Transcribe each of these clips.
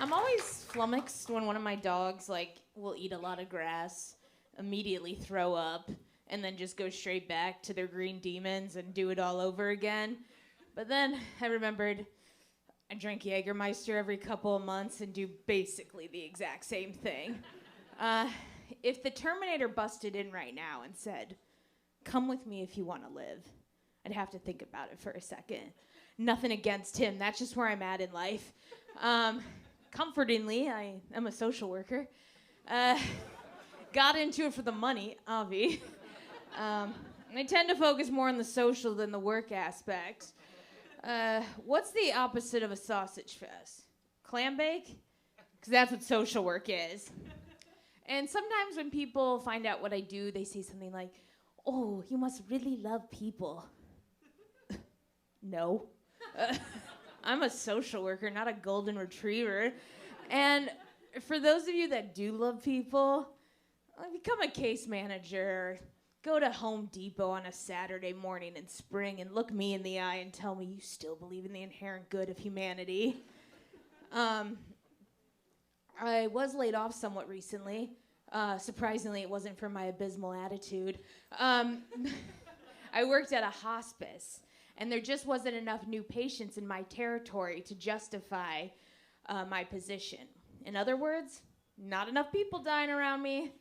I'm always flummoxed when one of my dogs, like, will eat a lot of grass, immediately throw up, and then just go straight back to their green demons and do it all over again. But then I remembered I drink Jägermeister every couple of months and do basically the exact same thing. If the Terminator busted in right now and said, "Come with me if you want to live," I'd have to think about it for a second. Nothing against him. That's just where I'm at in life. Comfortingly, I am a social worker. Got into it for the money, Avi. I tend to focus more on the social than the work aspect. What's the opposite of a sausage fest? Clam bake? Because that's what social work is. And sometimes when people find out what I do, they say something like, "Oh, you must really love people." No. I'm a social worker, not a golden retriever. And for those of you that do love people, become a case manager. Go to Home Depot on a Saturday morning in spring and look me in the eye and tell me you still believe in the inherent good of humanity. I was laid off somewhat recently. Surprisingly, it wasn't for my abysmal attitude. I worked at a hospice, and there just wasn't enough new patients in my territory to justify my position. In other words, not enough people dying around me.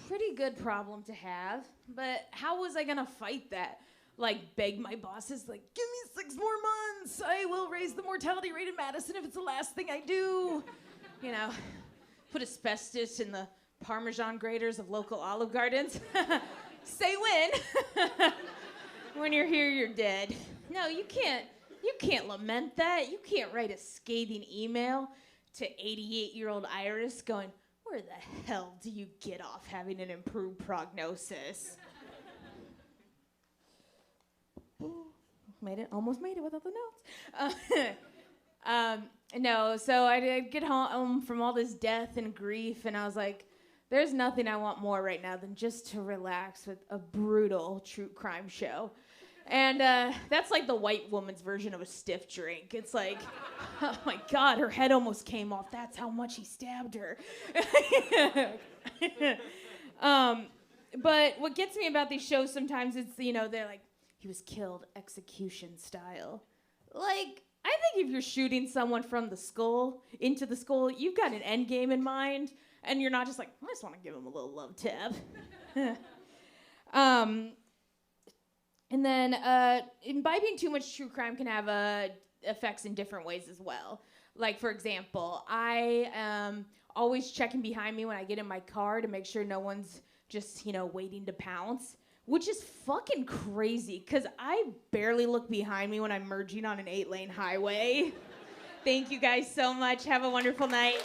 Pretty good problem to have, but how was I gonna fight that? Like, beg my bosses, like, "Give me 6 more months. I will raise the mortality rate in Madison if it's the last thing I do." You know, put asbestos in the Parmesan graters of local Olive Gardens. Say when. When you're here, you're dead. No, you can't lament that. You can't write a scathing email to 88-year-old Iris going, "Where the hell do you get off having an improved prognosis?" Almost made it without the notes. No, so I did get home from all this death and grief, and I was like, there's nothing I want more right now than just to relax with a brutal true crime show. And that's like the white woman's version of a stiff drink. It's like, oh my God, her head almost came off. That's how much he stabbed her. But what gets me about these shows sometimes is, they're like, he was killed execution style. Like, I think if you're shooting someone from the skull into the skull, you've got an end game in mind, and you're not just like, I just want to give him a little love tap. And then imbibing too much true crime can have effects in different ways as well. Like, for example, I am always checking behind me when I get in my car to make sure no one's just, waiting to pounce, which is fucking crazy because I barely look behind me when I'm merging on an 8-lane highway. Thank you guys so much. Have a wonderful night.